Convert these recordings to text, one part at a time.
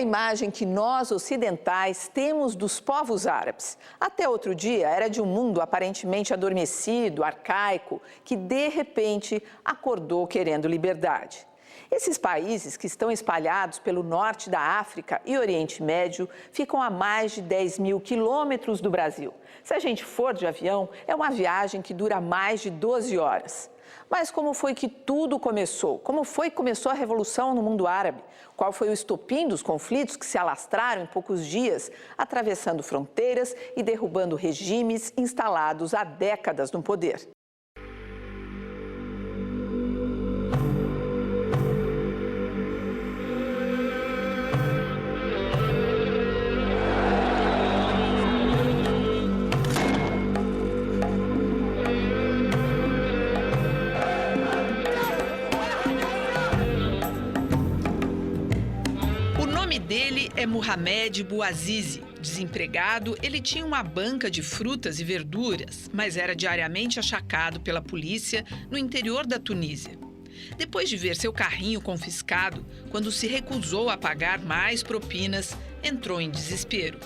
a imagem que nós, ocidentais, temos dos povos árabes. Até outro dia, era de um mundo aparentemente adormecido, arcaico, que, de repente, acordou querendo liberdade. Esses países, que estão espalhados pelo norte da África e Oriente Médio, ficam a mais de 10 mil quilômetros do Brasil. Se a gente for de avião, é uma viagem que dura mais de 12 horas. Mas como foi que tudo começou? Como foi que começou a revolução no mundo árabe? Qual foi o estopim dos conflitos que se alastraram em poucos dias, atravessando fronteiras e derrubando regimes instalados há décadas no poder? Dele é Mohamed Bouazizi. Desempregado, ele tinha uma banca de frutas e verduras, mas era diariamente achacado pela polícia no interior da Tunísia. Depois de ver seu carrinho confiscado, quando se recusou a pagar mais propinas, entrou em desespero.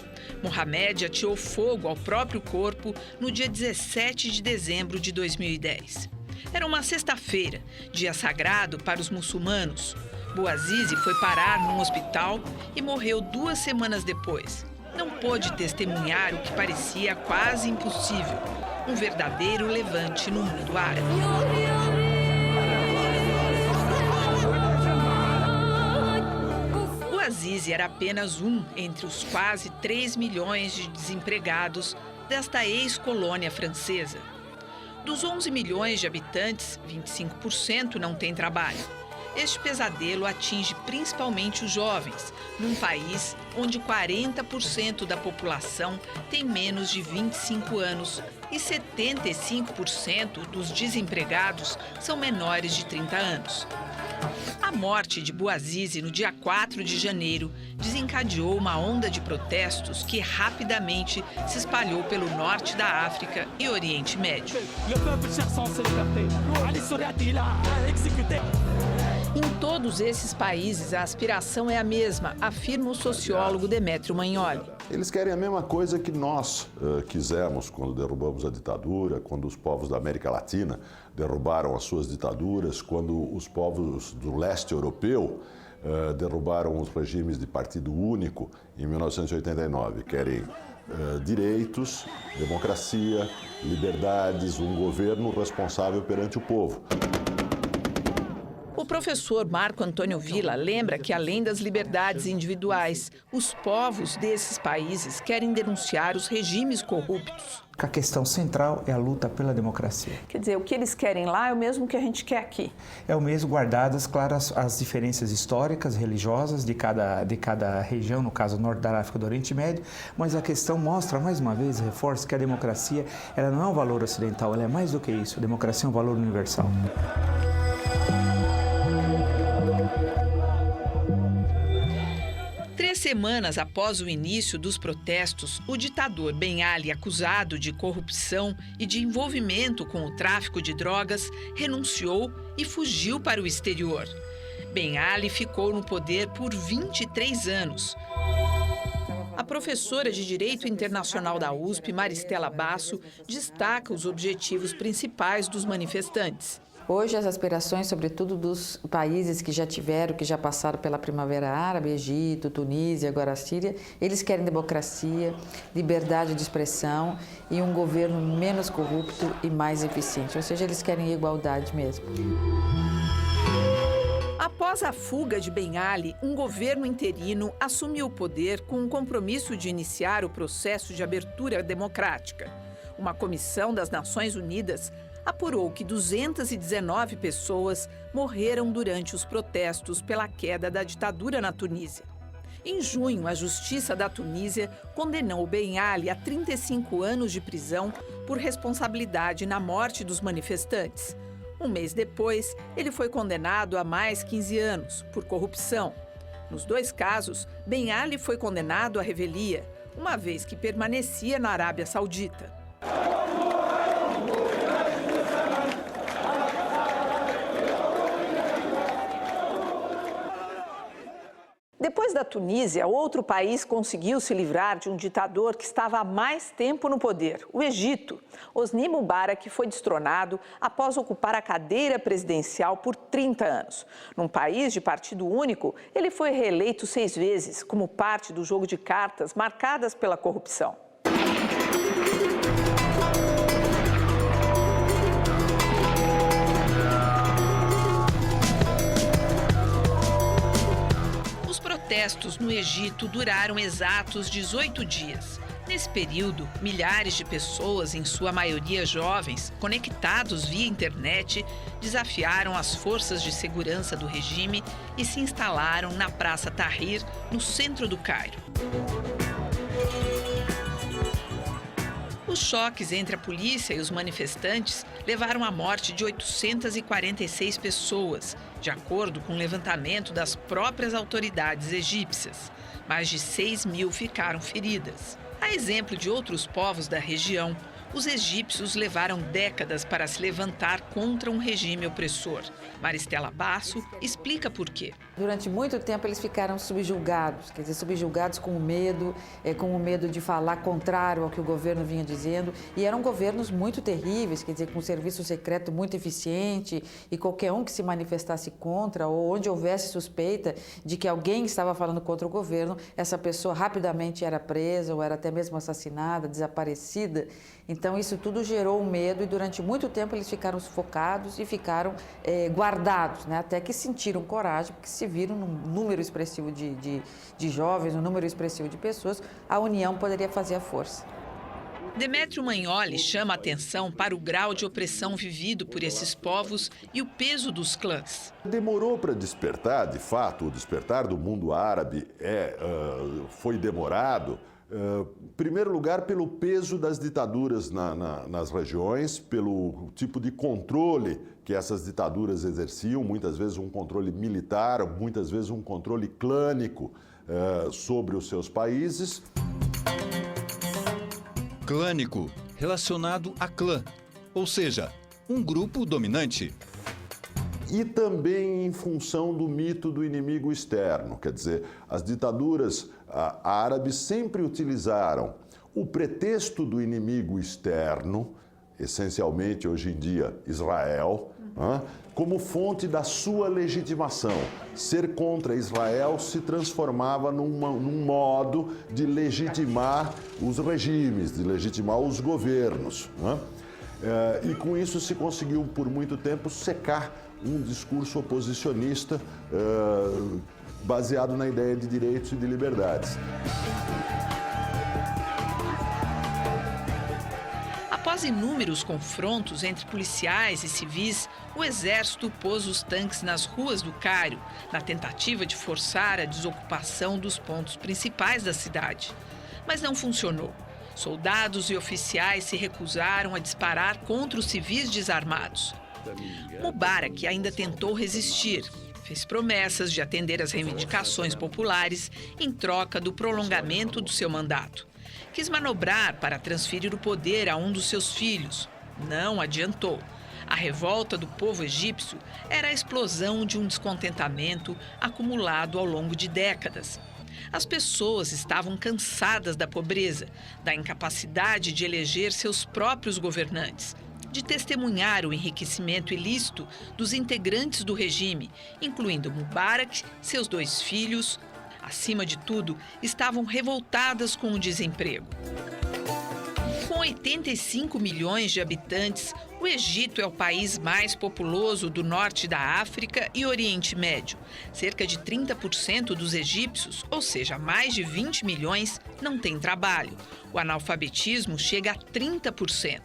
Mohamed ateou fogo ao próprio corpo no dia 17 de dezembro de 2010. Era uma sexta-feira, dia sagrado para os muçulmanos. Bouazizi foi parar num hospital e morreu 2 semanas depois. Não pôde testemunhar o que parecia quase impossível, um verdadeiro levante no mundo árabe. Bouazizi era apenas um entre os quase 3 milhões de desempregados desta ex-colônia francesa. Dos 11 milhões de habitantes, 25% não têm trabalho. Este pesadelo atinge principalmente os jovens, num país onde 40% da população tem menos de 25 anos e 75% dos desempregados são menores de 30 anos. A morte de Bouazizi no dia 4 de janeiro desencadeou uma onda de protestos que rapidamente se espalhou pelo norte da África e Oriente Médio. Em todos esses países, a aspiração é a mesma, afirma o sociólogo Demétrio Magnoli. Eles querem a mesma coisa que nós quisemos quando derrubamos a ditadura, quando os povos da América Latina derrubaram as suas ditaduras, quando os povos do leste europeu derrubaram os regimes de partido único em 1989. Querem direitos, democracia, liberdades, um governo responsável perante o povo. O professor Marco Antônio Villa lembra que, além das liberdades individuais, os povos desses países querem denunciar os regimes corruptos. A questão central é a luta pela democracia. Quer dizer, o que eles querem lá é o mesmo que a gente quer aqui. É o mesmo, guardadas, claro, as diferenças históricas, religiosas de cada região, no caso, norte da África e do Oriente Médio, mas a questão mostra, mais uma vez, reforça que a democracia ela não é um valor ocidental, ela é mais do que isso. A democracia é um valor universal. 3 semanas após o início dos protestos, o ditador Ben Ali, acusado de corrupção e de envolvimento com o tráfico de drogas, renunciou e fugiu para o exterior. Ben Ali ficou no poder por 23 anos. A professora de Direito Internacional da USP, Maristela Basso, destaca os objetivos principais dos manifestantes. Hoje, as aspirações, sobretudo dos países que já passaram pela Primavera Árabe, Egito, Tunísia, agora a Síria, eles querem democracia, liberdade de expressão e um governo menos corrupto e mais eficiente. Ou seja, eles querem igualdade mesmo. Após a fuga de Ben Ali, um governo interino assumiu o poder com o compromisso de iniciar o processo de abertura democrática. Uma comissão das Nações Unidas apurou que 219 pessoas morreram durante os protestos pela queda da ditadura na Tunísia. Em junho, a Justiça da Tunísia condenou Ben Ali a 35 anos de prisão por responsabilidade na morte dos manifestantes. Um mês depois, ele foi condenado a mais 15 anos por corrupção. Nos 2 casos, Ben Ali foi condenado à revelia, uma vez que permanecia na Arábia Saudita. Depois da Tunísia, outro país conseguiu se livrar de um ditador que estava há mais tempo no poder, o Egito. Hosni Mubarak foi destronado após ocupar a cadeira presidencial por 30 anos. Num país de partido único, ele foi reeleito 6 vezes, como parte do jogo de cartas marcadas pela corrupção. Os protestos no Egito duraram exatos 18 dias. Nesse período, milhares de pessoas, em sua maioria jovens, conectados via internet, desafiaram as forças de segurança do regime e se instalaram na Praça Tahrir, no centro do Cairo. Os choques entre a polícia e os manifestantes levaram à morte de 846 pessoas, de acordo com o levantamento das próprias autoridades egípcias. Mais de 6 mil ficaram feridas. A exemplo de outros povos da região, os egípcios levaram décadas para se levantar contra um regime opressor. Maristela Basso explica por quê. Durante muito tempo eles ficaram subjugados, quer dizer, subjugados com o medo de falar contrário ao que o governo vinha dizendo. E eram governos muito terríveis, quer dizer, com um serviço secreto muito eficiente, e qualquer um que se manifestasse contra ou onde houvesse suspeita de que alguém estava falando contra o governo, essa pessoa rapidamente era presa ou era até mesmo assassinada, desaparecida. Então isso tudo gerou um medo e durante muito tempo eles ficaram sufocados e ficaram guardados, né? Até que sentiram coragem, porque se viram num número expressivo de jovens, um número expressivo de pessoas, a união poderia fazer a força. Demétrio Magnoli chama a atenção para o grau de opressão vivido por esses povos e o peso dos clãs. Demorou para despertar, de fato, o despertar do mundo árabe foi demorado. Em primeiro lugar, pelo peso das ditaduras nas regiões, pelo tipo de controle que essas ditaduras exerciam, muitas vezes um controle militar, muitas vezes um controle clânico sobre os seus países. Clânico, relacionado a clã, ou seja, um grupo dominante. E também em função do mito do inimigo externo, quer dizer, as ditaduras árabes sempre utilizaram o pretexto do inimigo externo, essencialmente hoje em dia Israel, como fonte da sua legitimação. Ser contra Israel se transformava num modo de legitimar os regimes, de legitimar os governos. E com isso se conseguiu por muito tempo secar um discurso oposicionista baseado na ideia de direitos e de liberdades. Após inúmeros confrontos entre policiais e civis, o exército pôs os tanques nas ruas do Cairo, na tentativa de forçar a desocupação dos pontos principais da cidade. Mas não funcionou. Soldados e oficiais se recusaram a disparar contra os civis desarmados. Mubarak ainda tentou resistir. Fez promessas de atender às reivindicações populares em troca do prolongamento do seu mandato. Quis manobrar para transferir o poder a um dos seus filhos. Não adiantou. A revolta do povo egípcio era a explosão de um descontentamento acumulado ao longo de décadas. As pessoas estavam cansadas da pobreza, da incapacidade de eleger seus próprios governantes, de testemunhar o enriquecimento ilícito dos integrantes do regime, incluindo Mubarak, seus 2 filhos. Acima de tudo, estavam revoltadas com o desemprego. Com 85 milhões de habitantes, o Egito é o país mais populoso do norte da África e Oriente Médio. Cerca de 30% dos egípcios, ou seja, mais de 20 milhões, não têm trabalho. O analfabetismo chega a 30%.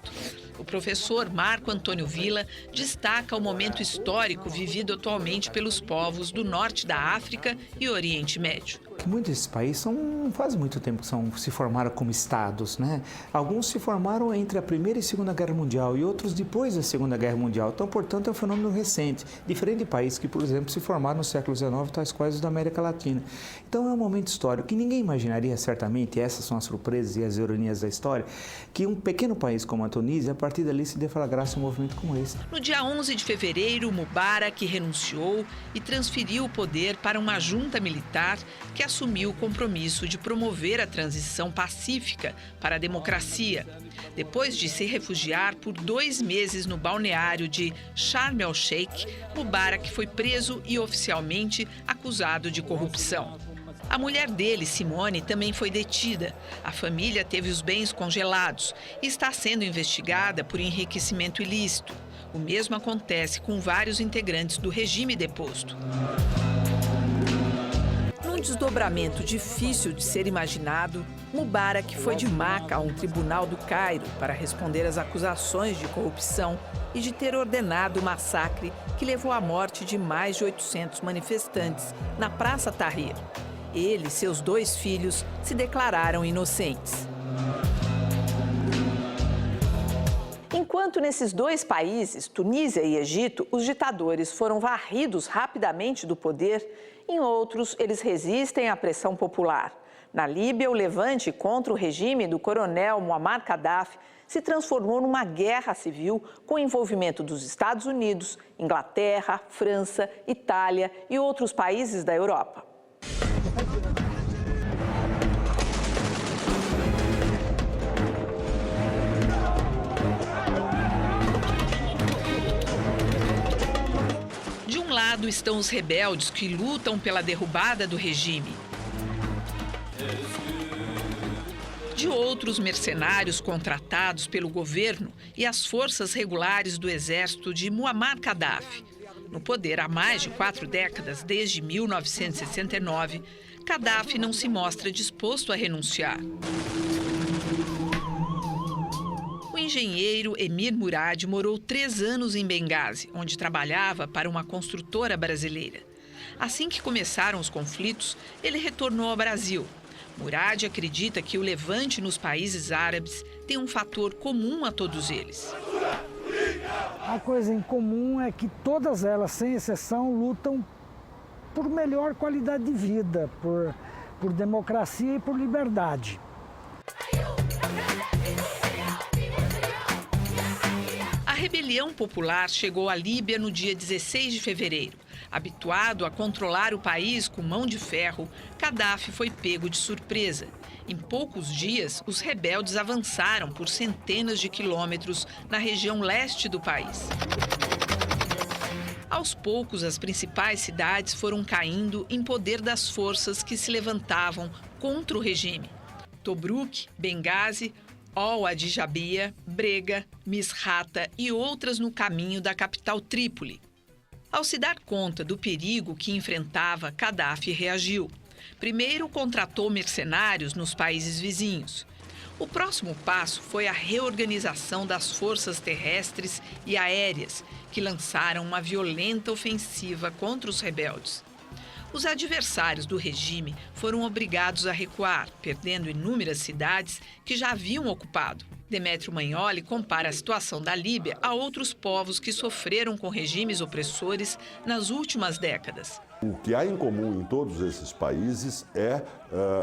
O professor Marco Antônio Villa destaca o momento histórico vivido atualmente pelos povos do norte da África e Oriente Médio. que muitos desses países não faz muito tempo que se formaram como estados, né? Alguns se formaram entre a Primeira e Segunda Guerra Mundial e outros depois da Segunda Guerra Mundial. Então, portanto, é um fenômeno recente, diferente de países que, por exemplo, se formaram no século XIX, tais quais os da América Latina. Então, é um momento histórico que ninguém imaginaria, certamente, e essas são as surpresas e as ironias da história, que um pequeno país como a Tunísia, a partir dali, se deflagrasse um movimento como esse. No dia 11 de fevereiro, Mubarak renunciou e transferiu o poder para uma junta militar que assumiu o compromisso de promover a transição pacífica para a democracia. Depois de se refugiar por 2 meses no balneário de Sharm el-Sheikh, Mubarak foi preso e oficialmente acusado de corrupção. A mulher dele, Simone, também foi detida. A família teve os bens congelados e está sendo investigada por enriquecimento ilícito. O mesmo acontece com vários integrantes do regime deposto. Num desdobramento difícil de ser imaginado, Mubarak foi de Meca a um tribunal do Cairo para responder às acusações de corrupção e de ter ordenado o massacre que levou à morte de mais de 800 manifestantes na Praça Tahrir. Ele e seus 2 filhos se declararam inocentes. Enquanto nesses 2 países, Tunísia e Egito, os ditadores foram varridos rapidamente do poder, em outros, eles resistem à pressão popular. Na Líbia, o levante contra o regime do coronel Muammar Gaddafi se transformou numa guerra civil com o envolvimento dos Estados Unidos, Inglaterra, França, Itália e outros países da Europa. De um lado estão os rebeldes que lutam pela derrubada do regime. De outros, mercenários contratados pelo governo e as forças regulares do exército de Muammar Gaddafi. No poder há mais de 4 décadas, desde 1969, Gaddafi não se mostra disposto a renunciar. O engenheiro Emir Murad morou 3 anos em Benghazi, onde trabalhava para uma construtora brasileira. Assim que começaram os conflitos, ele retornou ao Brasil. Murad acredita que o levante nos países árabes tem um fator comum a todos eles. A coisa em comum é que todas elas, sem exceção, lutam por melhor qualidade de vida, por democracia e por liberdade. A rebelião popular chegou à Líbia no dia 16 de fevereiro. Habituado a controlar o país com mão de ferro, Gaddafi foi pego de surpresa. Em poucos dias, os rebeldes avançaram por centenas de quilômetros na região leste do país. Aos poucos, as principais cidades foram caindo em poder das forças que se levantavam contra o regime. Tobruk, Benghazi, Al-Adjabia, Brega, Misrata e outras no caminho da capital Trípoli. Ao se dar conta do perigo que enfrentava, Gaddafi reagiu. Primeiro, contratou mercenários nos países vizinhos. O próximo passo foi a reorganização das forças terrestres e aéreas, que lançaram uma violenta ofensiva contra os rebeldes. Os adversários do regime foram obrigados a recuar, perdendo inúmeras cidades que já haviam ocupado. Demétrio Magnoli compara a situação da Líbia a outros povos que sofreram com regimes opressores nas últimas décadas. O que há em comum em todos esses países é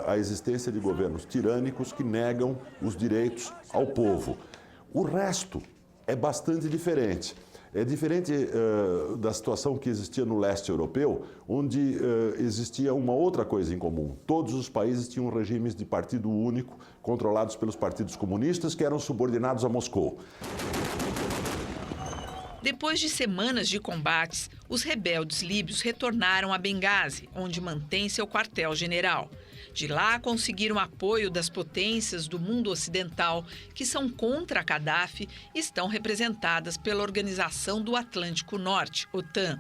a existência de governos tirânicos que negam os direitos ao povo. O resto é bastante diferente. É diferente da situação que existia no leste europeu, onde existia uma outra coisa em comum. Todos os países tinham regimes de partido único, controlados pelos partidos comunistas, que eram subordinados a Moscou. Depois de semanas de combates, os rebeldes líbios retornaram a Benghazi, onde mantém seu quartel-general. De lá, conseguiram apoio das potências do mundo ocidental, que são contra Gaddafi e estão representadas pela Organização do Atlântico Norte, OTAN.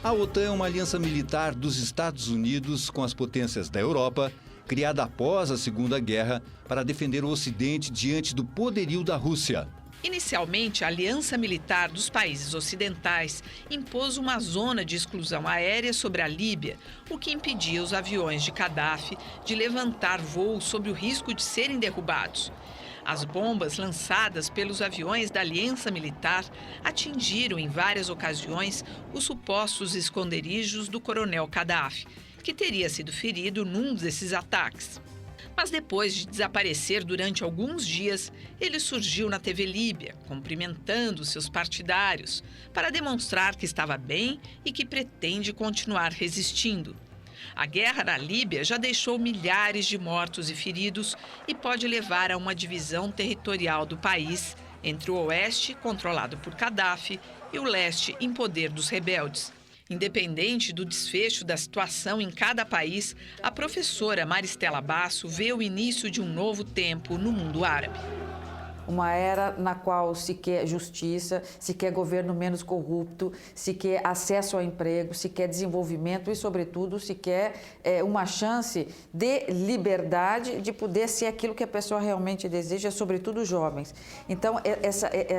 A OTAN é uma aliança militar dos Estados Unidos com as potências da Europa, criada após a Segunda Guerra para defender o Ocidente diante do poderio da Rússia. Inicialmente, a Aliança Militar dos Países Ocidentais impôs uma zona de exclusão aérea sobre a Líbia, o que impedia os aviões de Gaddafi de levantar voo sob o risco de serem derrubados. As bombas lançadas pelos aviões da Aliança Militar atingiram em várias ocasiões os supostos esconderijos do coronel Gaddafi, que teria sido ferido num desses ataques. Mas depois de desaparecer durante alguns dias, ele surgiu na TV Líbia, cumprimentando seus partidários, para demonstrar que estava bem e que pretende continuar resistindo. A guerra na Líbia já deixou milhares de mortos e feridos e pode levar a uma divisão territorial do país entre o oeste, controlado por Gaddafi, e o leste, em poder dos rebeldes. Independente do desfecho da situação em cada país, a professora Maristela Basso vê o início de um novo tempo no mundo árabe. Uma era na qual se quer justiça, se quer governo menos corrupto, se quer acesso ao emprego, se quer desenvolvimento e, sobretudo, se quer uma chance de liberdade de poder ser aquilo que a pessoa realmente deseja, sobretudo os jovens. Então,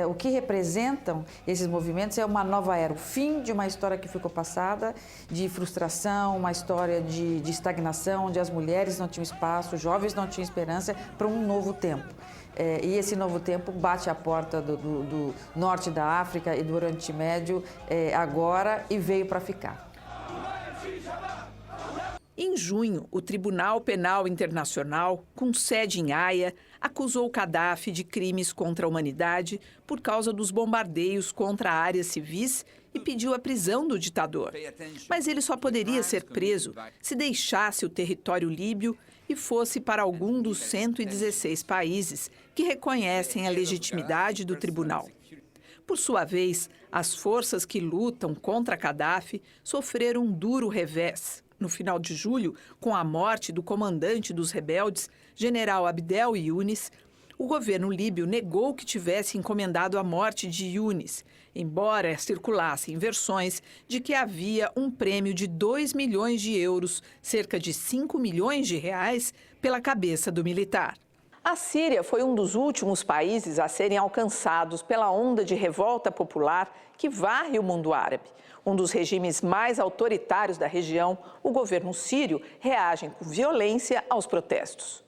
o que representam esses movimentos é uma nova era, o fim de uma história que ficou passada, de frustração, uma história de estagnação, onde as mulheres não tinham espaço, os jovens não tinham esperança, para um novo tempo. E esse novo tempo bate à porta do norte da África e do Oriente Médio agora e veio para ficar. Em junho, o Tribunal Penal Internacional, com sede em Haia, acusou Gaddafi de crimes contra a humanidade por causa dos bombardeios contra áreas civis e pediu a prisão do ditador. Mas ele só poderia ser preso se deixasse o território líbio e fosse para algum dos 116 países que reconhecem a legitimidade do tribunal. Por sua vez, as forças que lutam contra Gaddafi sofreram um duro revés. No final de julho, com a morte do comandante dos rebeldes, general Abdel Yunis, o governo líbio negou que tivesse encomendado a morte de Yunis, embora circulassem versões de que havia um prêmio de 2 milhões de euros, cerca de 5 milhões de reais, pela cabeça do militar. A Síria foi um dos últimos países a serem alcançados pela onda de revolta popular que varre o mundo árabe. Um dos regimes mais autoritários da região, o governo sírio reage com violência aos protestos.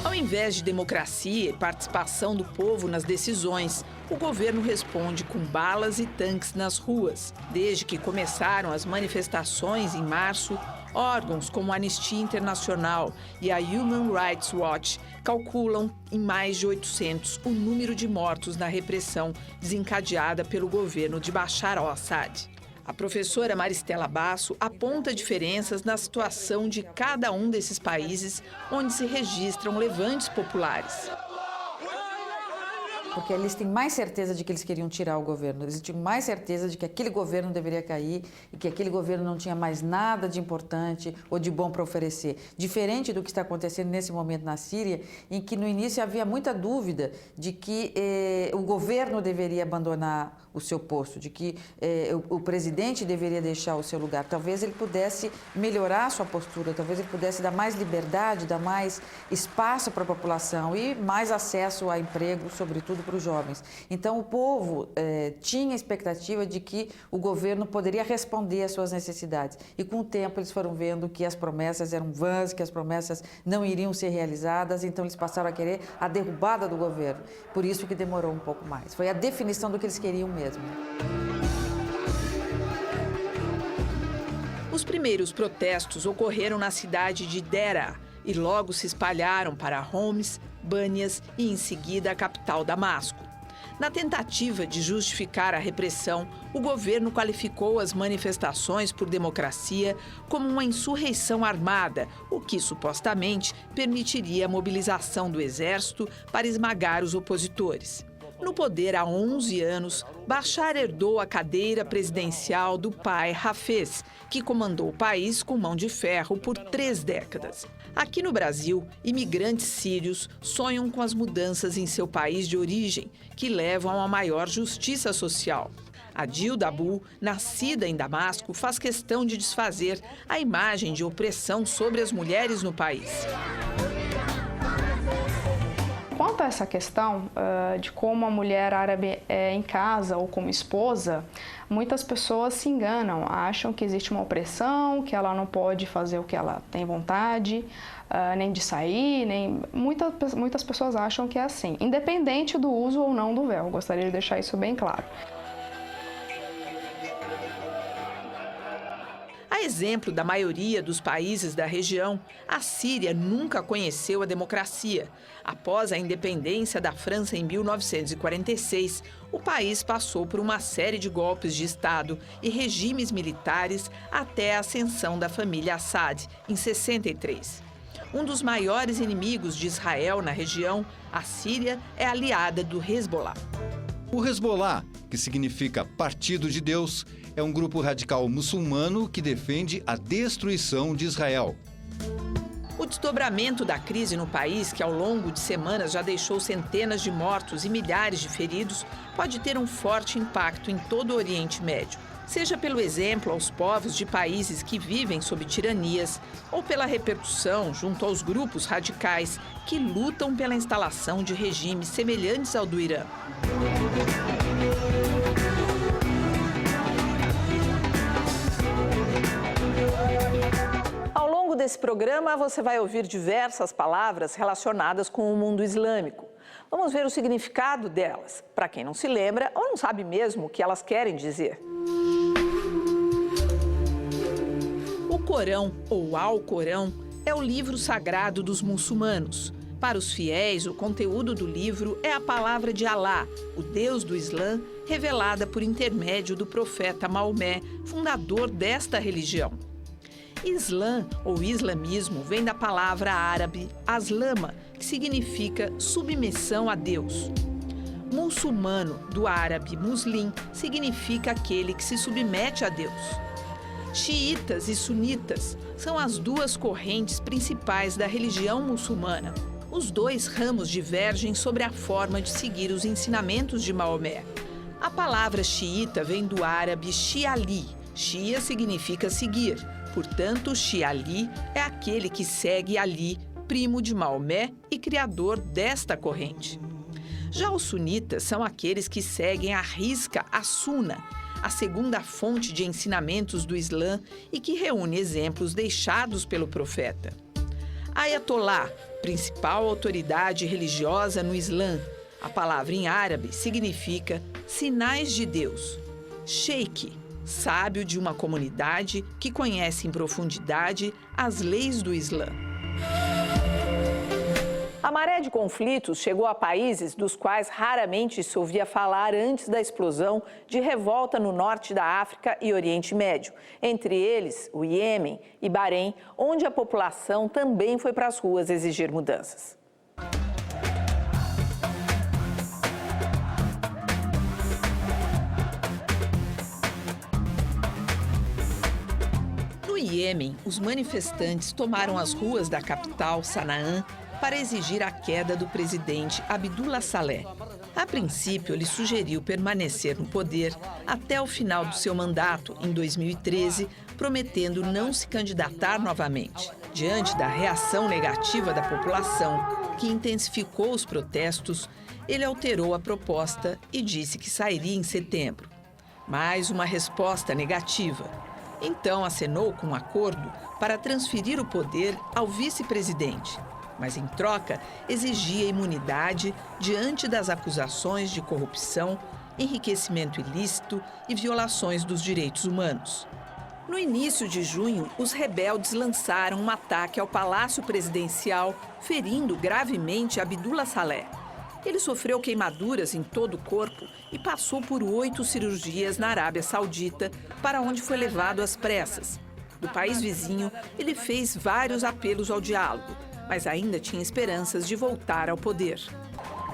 Ao invés de democracia e participação do povo nas decisões, o governo responde com balas e tanques nas ruas. Desde que começaram as manifestações em março, órgãos como a Anistia Internacional e a Human Rights Watch calculam em mais de 800 o número de mortos na repressão desencadeada pelo governo de Bashar al-Assad. A professora Maristela Basso aponta diferenças na situação de cada um desses países onde se registram levantes populares. Porque eles têm mais certeza de que eles queriam tirar o governo, eles tinham mais certeza de que aquele governo deveria cair e que aquele governo não tinha mais nada de importante ou de bom para oferecer. Diferente do que está acontecendo nesse momento na Síria, em que no início havia muita dúvida de que o governo deveria abandonar o seu posto, de que o presidente deveria deixar o seu lugar. Talvez ele pudesse melhorar a sua postura, talvez ele pudesse dar mais liberdade, dar mais espaço para a população e mais acesso a emprego, sobretudo para os jovens. Então, o povo tinha a expectativa de que o governo poderia responder às suas necessidades. E, com o tempo, eles foram vendo que as promessas eram vãs, que as promessas não iriam ser realizadas, então eles passaram a querer a derrubada do governo. Por isso que demorou um pouco mais. Foi a definição do que eles queriam mesmo. Os primeiros protestos ocorreram na cidade de Deraa e logo se espalharam para Homs, Bânias e, em seguida, a capital Damasco. Na tentativa de justificar a repressão, o governo qualificou as manifestações por democracia como uma insurreição armada, o que supostamente permitiria a mobilização do exército para esmagar os opositores. No poder há 11 anos, Bashar herdou a cadeira presidencial do pai Hafez, que comandou o país com mão de ferro por 3 décadas. Aqui no Brasil, imigrantes sírios sonham com as mudanças em seu país de origem, que levam a uma maior justiça social. Adil Dabul, nascida em Damasco, faz questão de desfazer a imagem de opressão sobre as mulheres no país. Quanto a essa questão de como a mulher árabe é em casa ou como esposa, muitas pessoas se enganam, acham que existe uma opressão, que ela não pode fazer o que ela tem vontade, nem de sair, muitas pessoas acham que é assim, independente do uso ou não do véu. Gostaria de deixar isso bem claro. A exemplo da maioria dos países da região, a Síria nunca conheceu a democracia. Após a independência da França em 1946, o país passou por uma série de golpes de Estado e regimes militares até a ascensão da família Assad, em 63. Um dos maiores inimigos de Israel na região, a Síria é aliada do Hezbollah. O Hezbollah, que significa Partido de Deus, é um grupo radical muçulmano que defende a destruição de Israel. O desdobramento da crise no país, que ao longo de semanas já deixou centenas de mortos e milhares de feridos, pode ter um forte impacto em todo o Oriente Médio. Seja pelo exemplo aos povos de países que vivem sob tiranias, ou pela repercussão junto aos grupos radicais que lutam pela instalação de regimes semelhantes ao do Irã. Ao longo desse programa, você vai ouvir diversas palavras relacionadas com o mundo islâmico. Vamos ver o significado delas, para quem não se lembra ou não sabe mesmo o que elas querem dizer. O Corão, ou Alcorão, é o livro sagrado dos muçulmanos. Para os fiéis, o conteúdo do livro é a palavra de Alá, o Deus do Islã, revelada por intermédio do profeta Maomé, fundador desta religião. Islã, ou islamismo, vem da palavra árabe aslama, que significa submissão a Deus. Muçulmano, do árabe muslim, significa aquele que se submete a Deus. Xiitas e sunitas são as duas correntes principais da religião muçulmana. Os dois ramos divergem sobre a forma de seguir os ensinamentos de Maomé. A palavra xiita vem do árabe xiali. Xia significa seguir. Portanto, Xiali é aquele que segue Ali, primo de Maomé e criador desta corrente. Já os sunitas são aqueles que seguem à risca a Sunna, a segunda fonte de ensinamentos do Islã e que reúne exemplos deixados pelo profeta. Ayatollah, principal autoridade religiosa no Islã. A palavra em árabe significa sinais de Deus. Sheikh, sábio de uma comunidade que conhece em profundidade as leis do Islã. A maré de conflitos chegou a países dos quais raramente se ouvia falar antes da explosão de revolta no norte da África e Oriente Médio. Entre eles, o Iêmen e Bahrein, onde a população também foi para as ruas exigir mudanças. No Iêmen, os manifestantes tomaram as ruas da capital, Sanaã, para exigir a queda do presidente Abdullah Saleh. A princípio, ele sugeriu permanecer no poder até o final do seu mandato, em 2013, prometendo não se candidatar novamente. Diante da reação negativa da população, que intensificou os protestos, ele alterou a proposta e disse que sairia em setembro. Mais uma resposta negativa. Então acenou com um acordo para transferir o poder ao vice-presidente, mas em troca exigia imunidade diante das acusações de corrupção, enriquecimento ilícito e violações dos direitos humanos. No início de junho, os rebeldes lançaram um ataque ao Palácio Presidencial, ferindo gravemente Abdullah Saleh. Ele sofreu queimaduras em todo o corpo e passou por 8 cirurgias na Arábia Saudita, para onde foi levado às pressas. Do país vizinho, ele fez vários apelos ao diálogo, mas ainda tinha esperanças de voltar ao poder.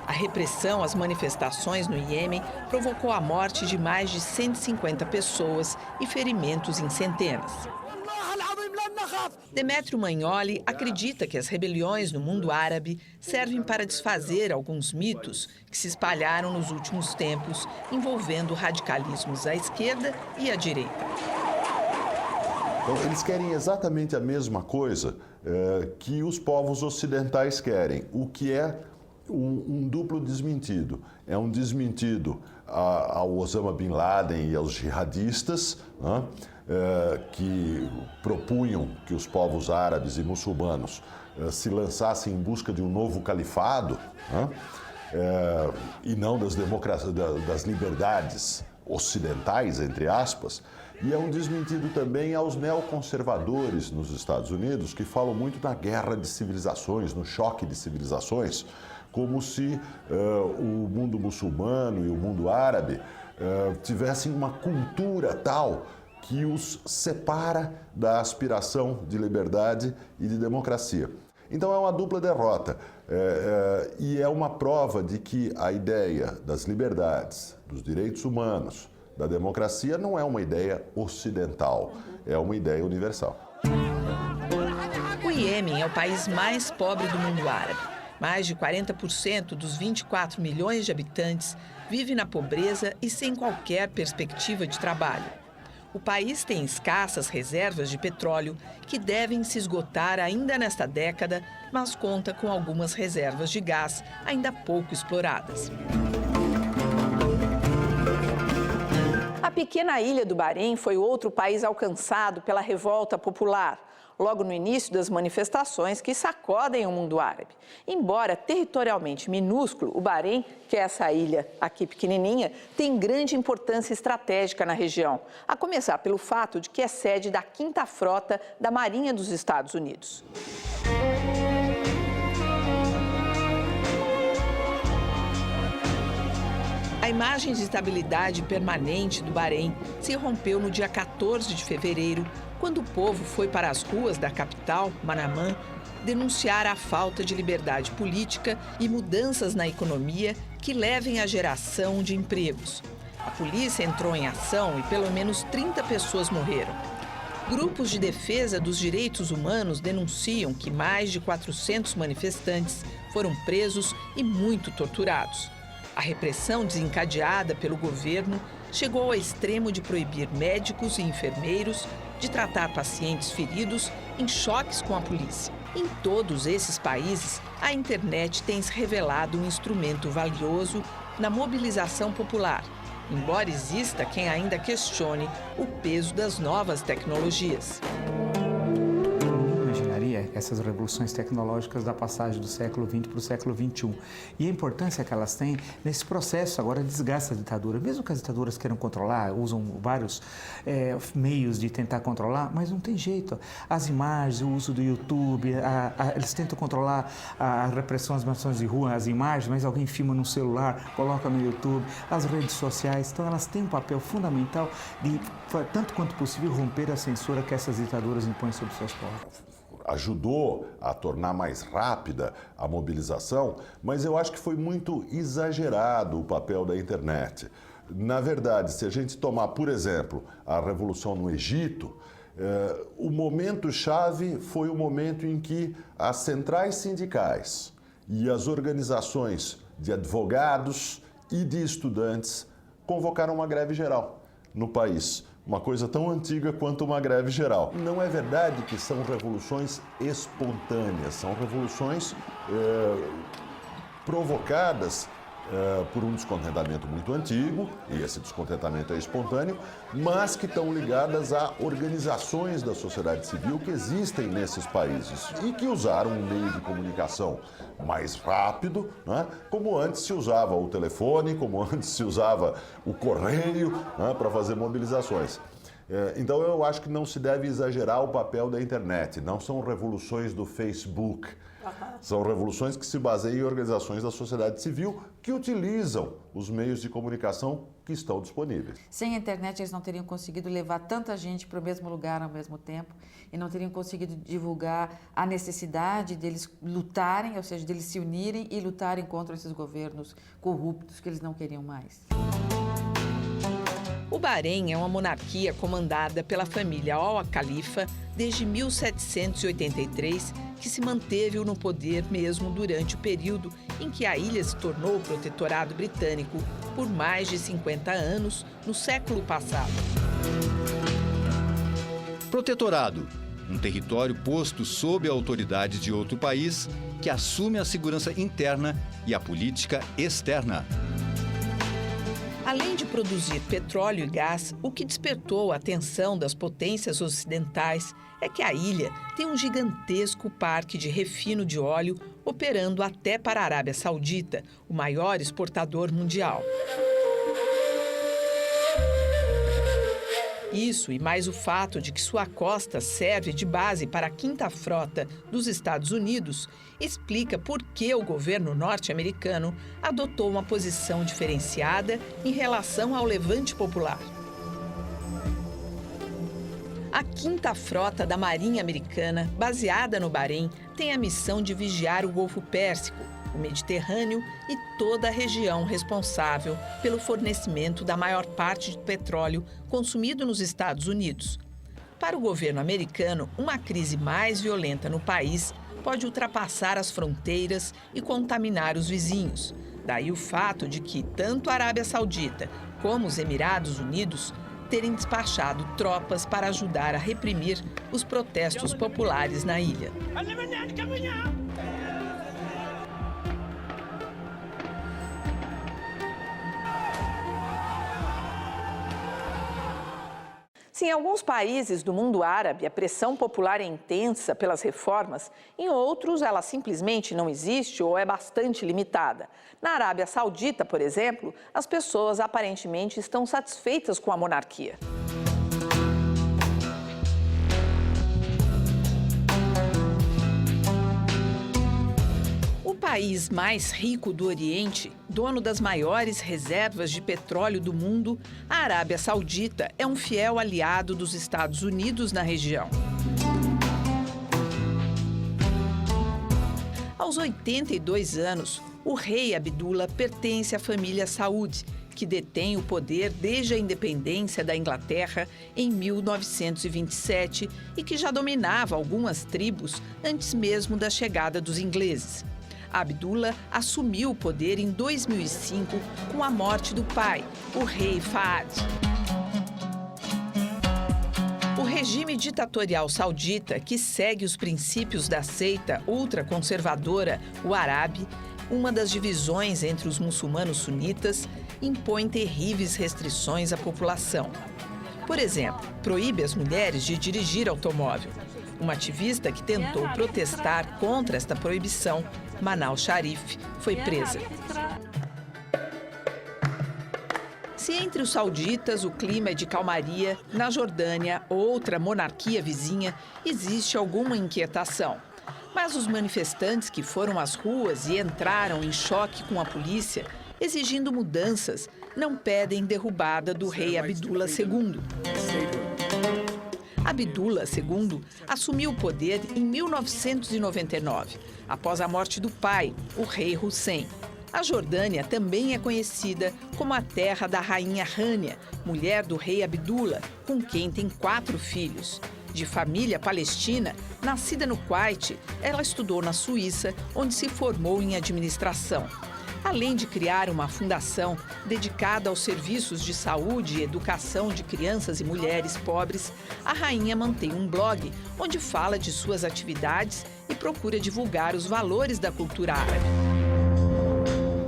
A repressão às manifestações no Iêmen provocou a morte de mais de 150 pessoas e ferimentos em centenas. Demétrio Magnoli acredita que as rebeliões no mundo árabe servem para desfazer alguns mitos que se espalharam nos últimos tempos, envolvendo radicalismos à esquerda e à direita. Então, eles querem exatamente a mesma coisa que os povos ocidentais querem, o que é um duplo desmentido. É um desmentido ao Osama Bin Laden e aos jihadistas, né, que propunham que os povos árabes e muçulmanos se lançassem em busca de um novo califado, né, e não das liberdades ocidentais, entre aspas. E é um desmentido também aos neoconservadores nos Estados Unidos, que falam muito na guerra de civilizações, no choque de civilizações, como se o mundo muçulmano e o mundo árabe tivessem uma cultura tal que os separa da aspiração de liberdade e de democracia. Então é uma dupla derrota e é uma prova de que a ideia das liberdades, dos direitos humanos, da democracia não é uma ideia ocidental, é uma ideia universal. O Iêmen é o país mais pobre do mundo árabe. Mais de 40% dos 24 milhões de habitantes vive na pobreza e sem qualquer perspectiva de trabalho. O país tem escassas reservas de petróleo que devem se esgotar ainda nesta década, mas conta com algumas reservas de gás ainda pouco exploradas. A pequena ilha do Bahrein foi outro país alcançado pela revolta popular, logo no início das manifestações que sacodem o mundo árabe. Embora territorialmente minúsculo, o Bahrein, que é essa ilha aqui pequenininha, tem grande importância estratégica na região, a começar pelo fato de que é sede da 5ª Frota da Marinha dos Estados Unidos. A imagem de estabilidade permanente do Bahrein se rompeu no dia 14 de fevereiro, quando o povo foi para as ruas da capital, Manamá, denunciar a falta de liberdade política e mudanças na economia que levem à geração de empregos. A polícia entrou em ação e pelo menos 30 pessoas morreram. Grupos de defesa dos direitos humanos denunciam que mais de 400 manifestantes foram presos e muito torturados. A repressão desencadeada pelo governo chegou ao extremo de proibir médicos e enfermeiros de tratar pacientes feridos em choques com a polícia. Em todos esses países, a internet tem se revelado um instrumento valioso na mobilização popular, embora exista quem ainda questione o peso das novas tecnologias. Essas revoluções tecnológicas da passagem do século XX para o século XXI. E a importância que elas têm nesse processo agora de desgaste da ditadura. Mesmo que as ditaduras queiram controlar, usam vários meios de tentar controlar, mas não tem jeito. As imagens, o uso do YouTube, eles tentam controlar a repressão às mações de rua, as imagens, mas alguém filma no celular, coloca no YouTube, as redes sociais. Então elas têm um papel fundamental de, tanto quanto possível, romper a censura que essas ditaduras impõem sobre seus povos. Ajudou a tornar mais rápida a mobilização, mas eu acho que foi muito exagerado o papel da internet. Na verdade, se a gente tomar, por exemplo, a Revolução no Egito, o momento-chave foi o momento em que as centrais sindicais e as organizações de advogados e de estudantes convocaram uma greve geral no país. Uma coisa tão antiga quanto uma greve geral. Não é verdade que são revoluções espontâneas, são revoluções provocadas por um descontentamento muito antigo, e esse descontentamento é espontâneo, mas que estão ligadas a organizações da sociedade civil que existem nesses países e que usaram um meio de comunicação mais rápido, né? Como antes se usava o telefone, como antes se usava o correio, né? Para fazer mobilizações. Então eu acho que não se deve exagerar o papel da internet, não são revoluções do Facebook. São revoluções que se baseiam em organizações da sociedade civil que utilizam os meios de comunicação que estão disponíveis. Sem a internet, eles não teriam conseguido levar tanta gente para o mesmo lugar ao mesmo tempo e não teriam conseguido divulgar a necessidade deles lutarem, ou seja, deles se unirem e lutarem contra esses governos corruptos que eles não queriam mais. O Bahrein é uma monarquia comandada pela família Al-Khalifa desde 1783, que se manteve no poder mesmo durante o período em que a ilha se tornou protetorado britânico por mais de 50 anos no século passado. Protetorado, um território posto sob a autoridade de outro país que assume a segurança interna e a política externa. Além de produzir petróleo e gás, o que despertou a atenção das potências ocidentais é que a ilha tem um gigantesco parque de refino de óleo operando até para a Arábia Saudita, o maior exportador mundial. Isso e mais o fato de que sua costa serve de base para a 5ª Frota dos Estados Unidos explica por que o governo norte-americano adotou uma posição diferenciada em relação ao levante popular. A 5ª Frota da Marinha Americana, baseada no Bahrein, tem a missão de vigiar o Golfo Pérsico, o Mediterrâneo e toda a região responsável pelo fornecimento da maior parte do petróleo consumido nos Estados Unidos. Para o governo americano, uma crise mais violenta no país pode ultrapassar as fronteiras e contaminar os vizinhos. Daí o fato de que tanto a Arábia Saudita como os Emirados Unidos terem despachado tropas para ajudar a reprimir os protestos populares na ilha. Se em alguns países do mundo árabe a pressão popular é intensa pelas reformas, em outros ela simplesmente não existe ou é bastante limitada. Na Arábia Saudita, por exemplo, as pessoas aparentemente estão satisfeitas com a monarquia. O país mais rico do Oriente, dono das maiores reservas de petróleo do mundo, a Arábia Saudita é um fiel aliado dos Estados Unidos na região. Aos 82 anos, o rei Abdullah pertence à família Saud, que detém o poder desde a independência da Inglaterra em 1927 e que já dominava algumas tribos antes mesmo da chegada dos ingleses. Abdullah assumiu o poder em 2005 com a morte do pai, o rei Fahd. O regime ditatorial saudita, que segue os princípios da seita ultraconservadora, o Árabe, uma das divisões entre os muçulmanos sunitas, impõe terríveis restrições à população. Por exemplo, proíbe as mulheres de dirigir automóvel. Uma ativista que tentou protestar contra esta proibição, Manal Sharif, foi presa. Se entre os sauditas o clima é de calmaria, na Jordânia, outra monarquia vizinha, existe alguma inquietação. Mas os manifestantes que foram às ruas e entraram em choque com a polícia, exigindo mudanças, não pedem derrubada do rei Abdullah II. Abdullah II assumiu o poder em 1999, após a morte do pai, o rei Hussein. A Jordânia também é conhecida como a terra da rainha Rania, mulher do rei Abdullah, com quem tem 4 filhos. De família palestina, nascida no Kuwait, ela estudou na Suíça, onde se formou em administração. Além de criar uma fundação dedicada aos serviços de saúde e educação de crianças e mulheres pobres, a rainha mantém um blog onde fala de suas atividades e procura divulgar os valores da cultura árabe.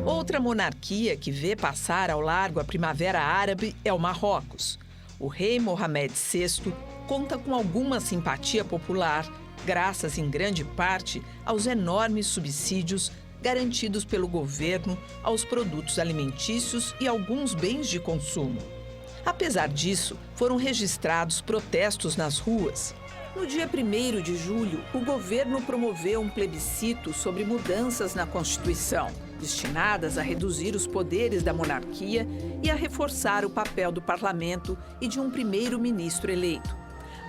Outra monarquia que vê passar ao largo a Primavera Árabe é o Marrocos. O rei Mohamed VI conta com alguma simpatia popular, graças em grande parte aos enormes subsídios garantidos pelo governo aos produtos alimentícios e alguns bens de consumo. Apesar disso, foram registrados protestos nas ruas. No dia 1º de julho, o governo promoveu um plebiscito sobre mudanças na Constituição, destinadas a reduzir os poderes da monarquia e a reforçar o papel do parlamento e de um primeiro-ministro eleito.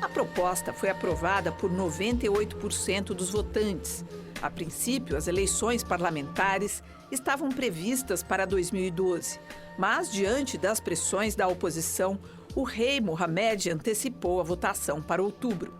A proposta foi aprovada por 98% dos votantes. A princípio, as eleições parlamentares estavam previstas para 2012, mas, diante das pressões da oposição, o rei Mohammed antecipou a votação para outubro.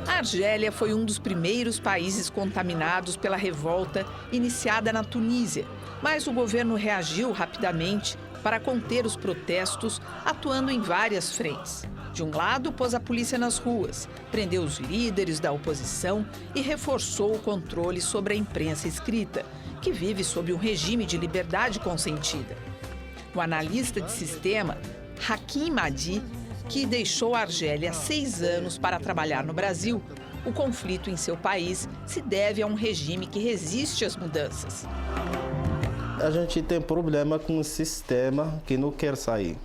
A Argélia foi um dos primeiros países contaminados pela revolta iniciada na Tunísia, mas o governo reagiu rapidamente para conter os protestos, atuando em várias frentes. De um lado, pôs a polícia nas ruas, prendeu os líderes da oposição e reforçou o controle sobre a imprensa escrita, que vive sob um regime de liberdade consentida. O analista de sistema, Hakim Madi, que deixou a Argélia há 6 anos para trabalhar no Brasil, o conflito em seu país se deve a um regime que resiste às mudanças. A gente tem problema com um sistema que não quer sair.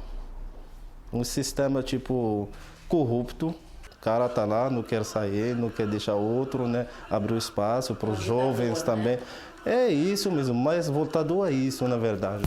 Um sistema tipo corrupto, o cara tá lá, não quer sair, não quer deixar outro, né? Abrir espaço para os jovens também. É isso mesmo, mas voltado a isso, na verdade.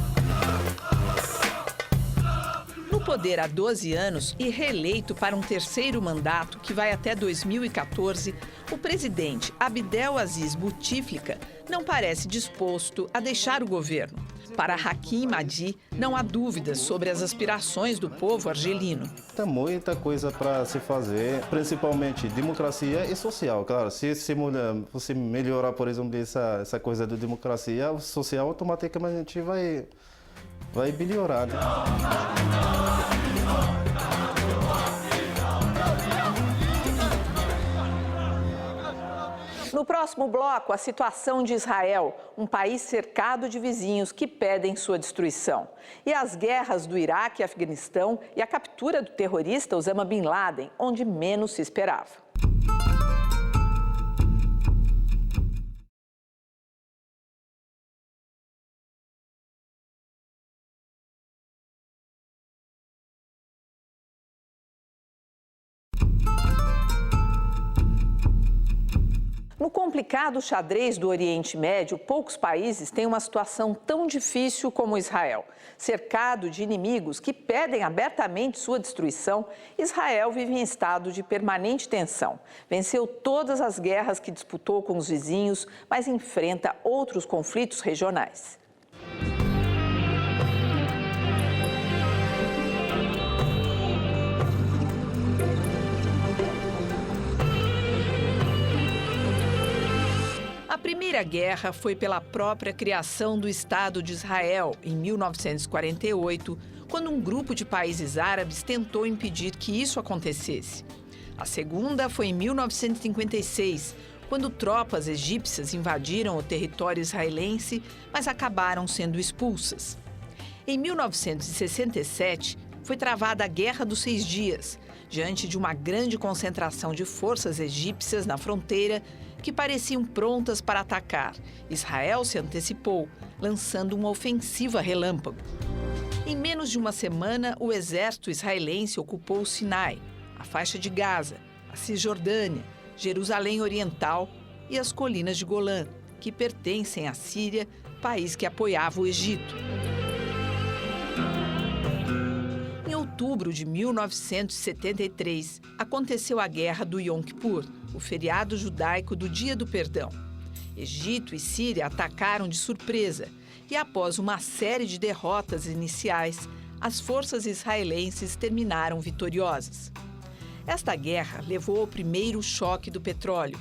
No poder há 12 anos e reeleito para um terceiro mandato que vai até 2014, o presidente Abdelaziz Bouteflika não parece disposto a deixar o governo. Para Hakim Madi, não há dúvidas sobre as aspirações do povo argelino. Tem muita coisa para se fazer, principalmente democracia e social. Claro, se você melhorar, por exemplo, essa coisa da democracia, o social automaticamente vai melhorar. Né? No próximo bloco, a situação de Israel, um país cercado de vizinhos que pedem sua destruição. E as guerras do Iraque e Afeganistão e a captura do terrorista Osama Bin Laden, onde menos se esperava. No complicado xadrez do Oriente Médio, poucos países têm uma situação tão difícil como Israel. Cercado de inimigos que pedem abertamente sua destruição, Israel vive em estado de permanente tensão. Venceu todas as guerras que disputou com os vizinhos, mas enfrenta outros conflitos regionais. A Primeira Guerra foi pela própria criação do Estado de Israel, em 1948, quando um grupo de países árabes tentou impedir que isso acontecesse. A Segunda foi em 1956, quando tropas egípcias invadiram o território israelense, mas acabaram sendo expulsas. Em 1967, foi travada a Guerra dos 6 Dias, diante de uma grande concentração de forças egípcias na fronteira que pareciam prontas para atacar. Israel se antecipou, lançando uma ofensiva relâmpago. Em menos de uma semana, o exército israelense ocupou o Sinai, a faixa de Gaza, a Cisjordânia, Jerusalém Oriental e as colinas de Golã, que pertencem à Síria, país que apoiava o Egito. Em outubro de 1973, aconteceu a Guerra do Yom Kippur, o feriado judaico do Dia do Perdão. Egito e Síria atacaram de surpresa e, após uma série de derrotas iniciais, as forças israelenses terminaram vitoriosas. Esta guerra levou ao primeiro choque do petróleo.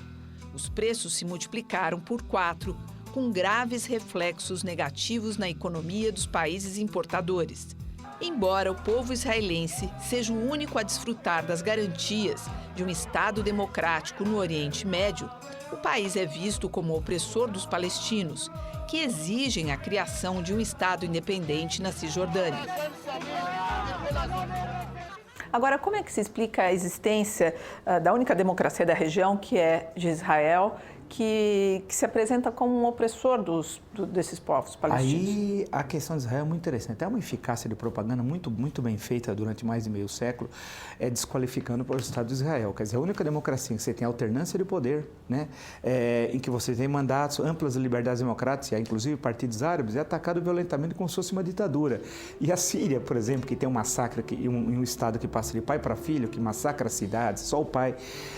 Os preços se multiplicaram por 4, com graves reflexos negativos na economia dos países importadores. Embora o povo israelense seja o único a desfrutar das garantias de um Estado democrático no Oriente Médio, o país é visto como opressor dos palestinos, que exigem a criação de um Estado independente na Cisjordânia. Agora, como é que se explica a existência da única democracia da região, que é de Israel, que se apresenta como um opressor desses povos palestinos. Aí a questão de Israel é muito interessante. É uma eficácia de propaganda muito bem feita durante mais de meio século, desqualificando o Estado de Israel. Quer dizer, a única democracia em que você tem alternância de poder, né? Em que você tem mandatos, amplas liberdades democráticas, inclusive partidos árabes, é atacado violentamente como se fosse uma ditadura. E a Síria, por exemplo, que tem um massacre, um Estado que passa de pai para filho, que massacra cidades, só o pai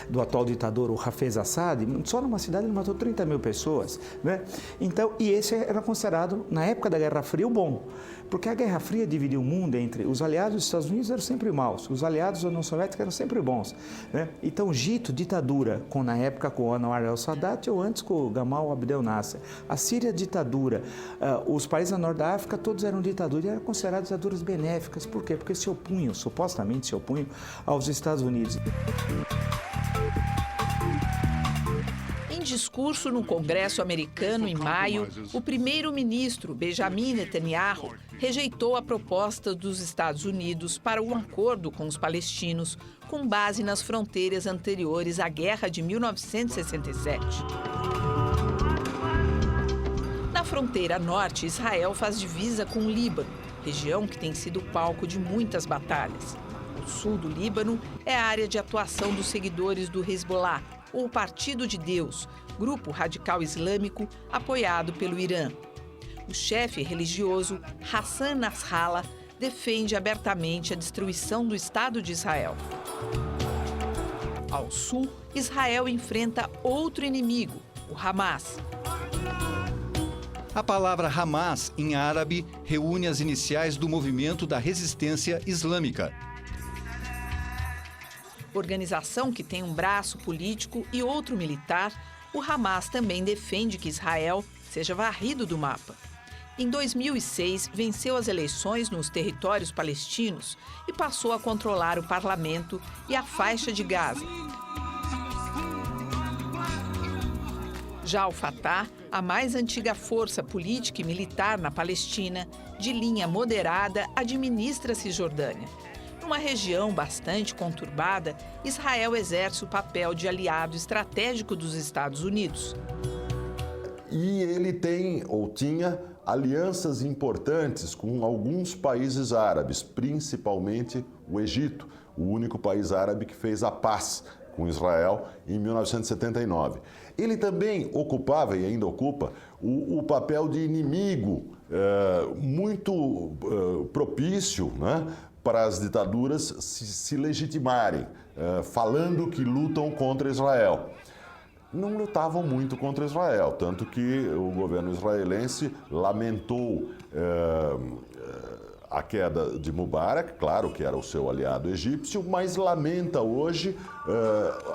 do atual ditador, o Hafez Assad, só numa cidade ele matou 30 mil pessoas, né? Então, e esse era considerado, na época da Guerra Fria, o bom. Porque a Guerra Fria dividiu o mundo entre os aliados dos Estados Unidos eram sempre maus, os aliados da União Soviética eram sempre bons, né? Então, Egito, ditadura, na época com o Anwar el-Sadat ou antes com o Gamal Abdel Nasser. A Síria, ditadura. Os países da Norte da África, todos eram ditaduras e eram consideradas ditaduras benéficas. Por quê? Porque se opunham, supostamente se opunham aos Estados Unidos. Em discurso no Congresso americano em maio, o primeiro-ministro Benjamin Netanyahu rejeitou a proposta dos Estados Unidos para um acordo com os palestinos com base nas fronteiras anteriores à Guerra de 1967. Na fronteira norte, Israel faz divisa com o Líbano, região que tem sido palco de muitas batalhas. O sul do Líbano é a área de atuação dos seguidores do Hezbollah, ou Partido de Deus, grupo radical islâmico apoiado pelo Irã. O chefe religioso Hassan Nasrallah defende abertamente a destruição do Estado de Israel. Ao sul, Israel enfrenta outro inimigo, o Hamas. A palavra Hamas, em árabe, reúne as iniciais do movimento da resistência islâmica. Organização que tem um braço político e outro militar, o Hamas também defende que Israel seja varrido do mapa. Em 2006, venceu as eleições nos territórios palestinos e passou a controlar o parlamento e a faixa de Gaza. Já o Fatah, a mais antiga força política e militar na Palestina, de linha moderada, administra a Cisjordânia. Numa região bastante conturbada, Israel exerce o papel de aliado estratégico dos Estados Unidos. E ele tem, ou tinha, alianças importantes com alguns países árabes, principalmente o Egito, o único país árabe que fez a paz com Israel em 1979. Ele também ocupava, e ainda ocupa, o papel de inimigo muito propício, né, para as ditaduras se legitimarem, falando que lutam contra Israel. Não lutavam muito contra Israel, tanto que o governo israelense lamentou a queda de Mubarak, claro que era o seu aliado egípcio, mas lamenta hoje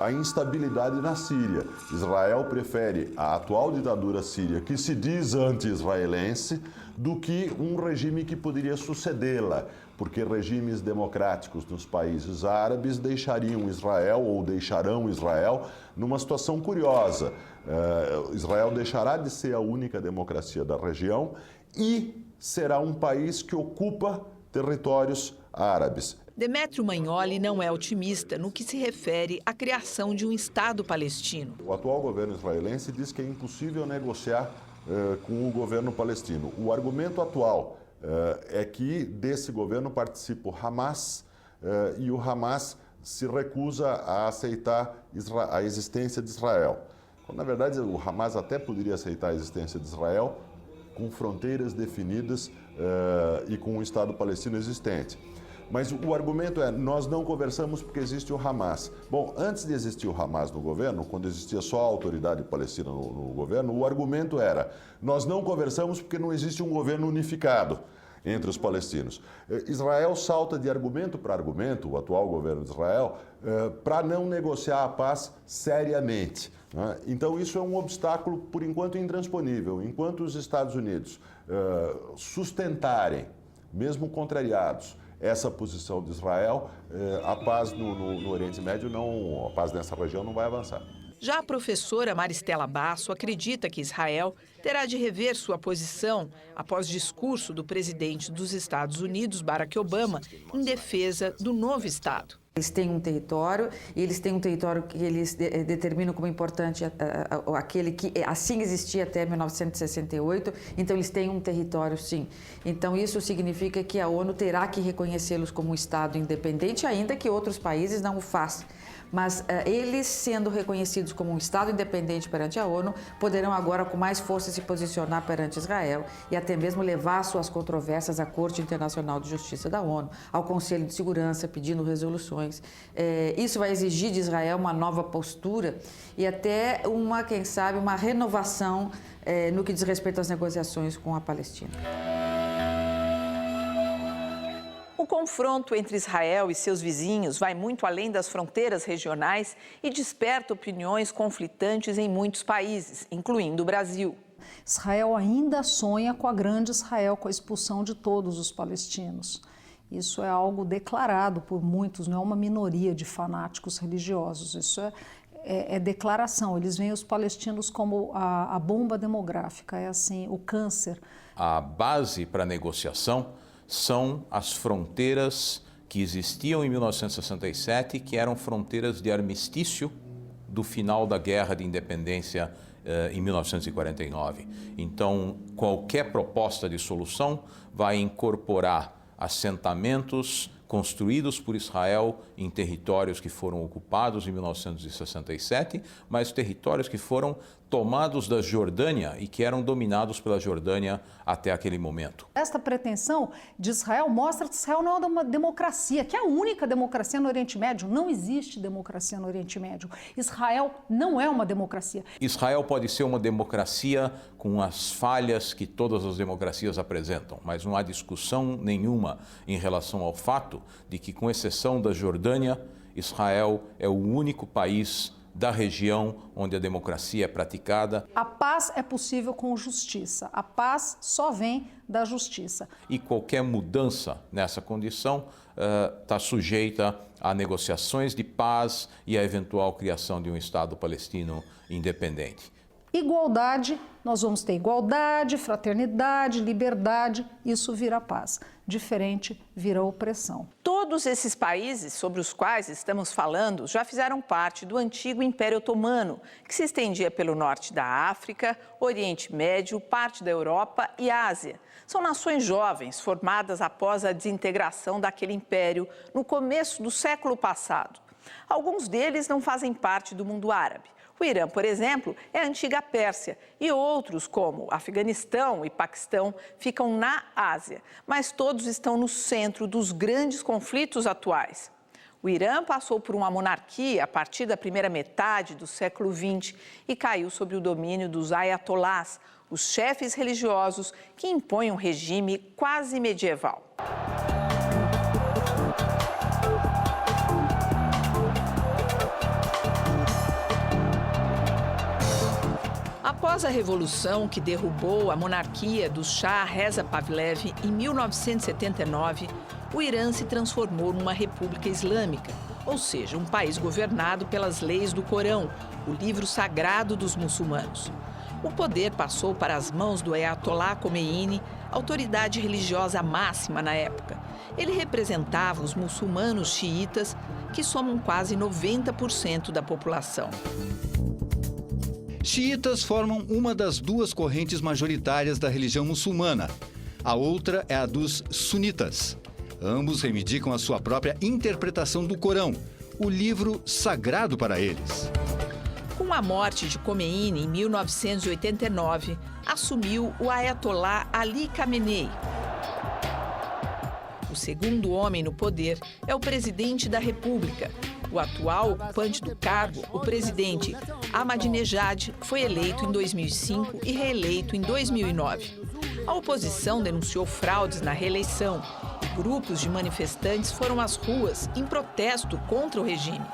a instabilidade na Síria. Israel prefere a atual ditadura síria, que se diz anti-israelense, do que um regime que poderia sucedê-la, porque regimes democráticos nos países árabes deixariam Israel, ou deixarão Israel, numa situação curiosa. Israel deixará de ser a única democracia da região e será um país que ocupa territórios árabes. Demétrio Magnoli não é otimista no que se refere à criação de um Estado palestino. O atual governo israelense diz que é impossível negociar com o governo palestino. O argumento atual é que desse governo participa o Hamas e o Hamas se recusa a aceitar a existência de Israel. Quando, na verdade, o Hamas até poderia aceitar a existência de Israel com fronteiras definidas e com um Estado palestino existente. Mas o argumento é, nós não conversamos porque existe o Hamas. Bom, antes de existir o Hamas no governo, quando existia só a autoridade palestina no governo, o argumento era, nós não conversamos porque não existe um governo unificado entre os palestinos. Israel salta de argumento para argumento, o atual governo de Israel, para não negociar a paz seriamente. Né? Então isso é um obstáculo, por enquanto, intransponível. Enquanto os Estados Unidos sustentarem, mesmo contrariados, essa posição de Israel, a paz no Oriente Médio, a paz nessa região não vai avançar. Já a professora Maristela Basso acredita que Israel terá de rever sua posição após discurso do presidente dos Estados Unidos, Barack Obama, em defesa do novo Estado. Eles têm um território, e eles têm um território que eles determinam como importante aquele que assim existia até 1968, então eles têm um território, sim. Então isso significa que a ONU terá que reconhecê-los como um Estado independente, ainda que outros países não o façam. Mas eles, sendo reconhecidos como um Estado independente perante a ONU, poderão agora com mais força se posicionar perante Israel e até mesmo levar suas controvérsias à Corte Internacional de Justiça da ONU, ao Conselho de Segurança, pedindo resoluções. Isso vai exigir de Israel uma nova postura e até quem sabe, uma renovação no que diz respeito às negociações com a Palestina. O confronto entre Israel e seus vizinhos vai muito além das fronteiras regionais e desperta opiniões conflitantes em muitos países, incluindo o Brasil. Israel ainda sonha com a grande Israel, com a expulsão de todos os palestinos. Isso é algo declarado por muitos, não é uma minoria de fanáticos religiosos. Isso é declaração. Eles veem os palestinos como a bomba demográfica, é assim, o câncer. A base para a negociação são as fronteiras que existiam em 1967, que eram fronteiras de armistício do final da Guerra de Independência em 1949. Então, qualquer proposta de solução vai incorporar assentamentos construídos por Israel em territórios que foram ocupados em 1967, mas territórios que foram tomados da Jordânia e que eram dominados pela Jordânia até aquele momento. Esta pretensão de Israel mostra que Israel não é uma democracia, que é a única democracia no Oriente Médio. Não existe democracia no Oriente Médio. Israel não é uma democracia. Israel pode ser uma democracia com as falhas que todas as democracias apresentam, mas não há discussão nenhuma em relação ao fato de que, com exceção da Jordânia, Israel é o único país da região onde a democracia é praticada. A paz é possível com justiça. A paz só vem da justiça. E qualquer mudança nessa condição está sujeita a negociações de paz e a eventual criação de um Estado palestino independente. Igualdade, nós vamos ter igualdade, fraternidade, liberdade, isso vira paz. Diferente vira opressão. Todos esses países sobre os quais estamos falando já fizeram parte do antigo Império Otomano, que se estendia pelo norte da África, Oriente Médio, parte da Europa e Ásia. São nações jovens, formadas após a desintegração daquele império no começo do século passado. Alguns deles não fazem parte do mundo árabe. O Irã, por exemplo, é a antiga Pérsia e outros, como Afeganistão e Paquistão, ficam na Ásia, mas todos estão no centro dos grandes conflitos atuais. O Irã passou por uma monarquia a partir da primeira metade do século XX e caiu sob o domínio dos ayatolás, os chefes religiosos que impõem um regime quase medieval. Após a revolução que derrubou a monarquia do Shah Reza Pahlavi em 1979, o Irã se transformou numa república islâmica, ou seja, um país governado pelas leis do Corão, o livro sagrado dos muçulmanos. O poder passou para as mãos do Ayatollah Khomeini, autoridade religiosa máxima na época. Ele representava os muçulmanos xiitas, que somam quase 90% da população. Xiitas formam uma das duas correntes majoritárias da religião muçulmana. A outra é a dos sunitas. Ambos reivindicam a sua própria interpretação do Corão, o livro sagrado para eles. Com a morte de Khomeini em 1989, assumiu o Ayatollah Ali Khamenei. O segundo homem no poder é o presidente da República. O atual ocupante do cargo, o presidente Ahmadinejad, foi eleito em 2005 e reeleito em 2009. A oposição denunciou fraudes na reeleição e grupos de manifestantes foram às ruas em protesto contra o regime.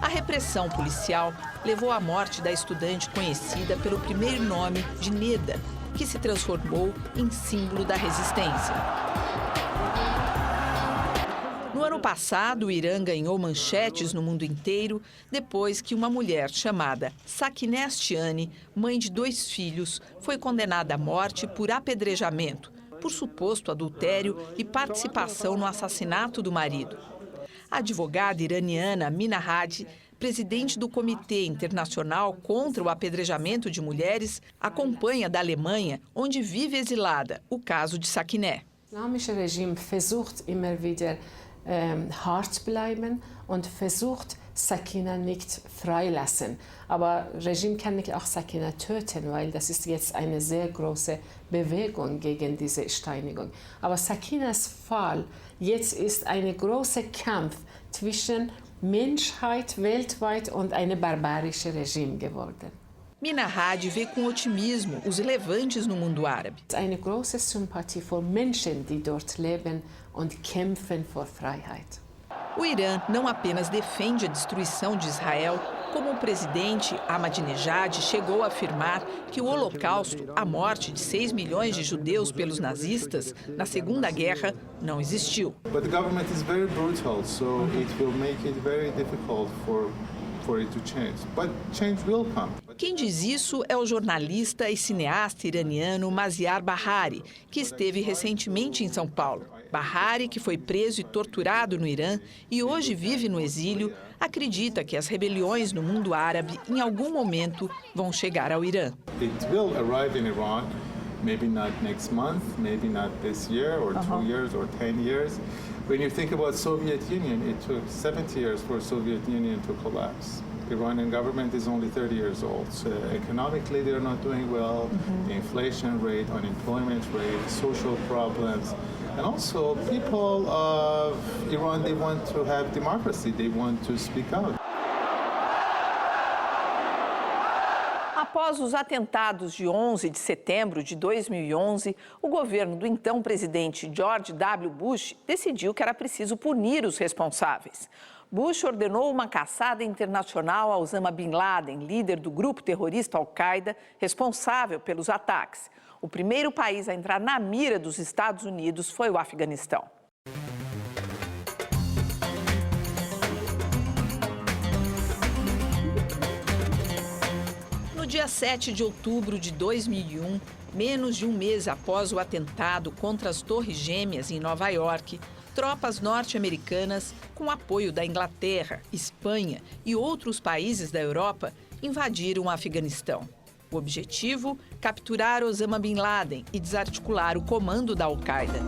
A repressão policial levou à morte da estudante conhecida pelo primeiro nome de Neda, que se transformou em símbolo da resistência. No ano passado, o Irã ganhou manchetes no mundo inteiro depois que uma mulher chamada Sakineh Ashtiani, mãe de 2 filhos, foi condenada à morte por apedrejamento, por suposto adultério e participação no assassinato do marido. A advogada iraniana Mina Hadi, presidente do Comitê Internacional contra o Apedrejamento de Mulheres, acompanha da Alemanha, onde vive exilada, o caso de Sakineh. Das islamische Regime versucht immer wieder hart zu bleiben und versucht Sakineh nicht freilassen. Aber das Regime kann nicht auch Sakineh töten, weil das ist jetzt eine sehr große Bewegung gegen diese Steinigung. Aber Sakinehs Fall jetzt ist ein großer Kampf zwischen Menschheit weltweit und einem barbarischen Regime geworden. Mina Hadi vê com otimismo os relevantes no mundo árabe. Eine große Sympathie für Menschen, die dort leben und kämpfen für Freiheit. O Irã não apenas defende a destruição de Israel, como o presidente Ahmadinejad chegou a afirmar que o Holocausto, a morte de 6 milhões de judeus pelos nazistas na Segunda Guerra, não existiu. But the government is very brutal, so it will make it very difficult for it to change. But change will come. Quem diz isso é o jornalista e cineasta iraniano Maziar Bahari, que esteve recentemente em São Paulo. Bahari, que foi preso e torturado no Irã e hoje vive no exílio, acredita que as rebeliões no mundo árabe, em algum momento, vão chegar ao Irã. It will arrive in Iran, maybe not next month, maybe not this year or 2 years or 10 years. When you think about Soviet Union, it took 70 years for Soviet Union to collapse. The Iranian government is only 30 years old. So economically, they're not doing well. The inflation rate, unemployment rate, social problems. And also, people of Iran, they want to have democracy. They want to speak out. Após os atentados de 11 de setembro de 2011, o governo do então presidente George W. Bush decidiu que era preciso punir os responsáveis. Bush ordenou uma caçada internacional a Osama Bin Laden, líder do grupo terrorista Al-Qaeda, responsável pelos ataques. O primeiro país a entrar na mira dos Estados Unidos foi o Afeganistão. No dia 7 de outubro de 2001, menos de um mês após o atentado contra as Torres Gêmeas em Nova York, tropas norte-americanas, com apoio da Inglaterra, Espanha e outros países da Europa, invadiram o Afeganistão. O objetivo? Capturar Osama Bin Laden e desarticular o comando da Al-Qaeda.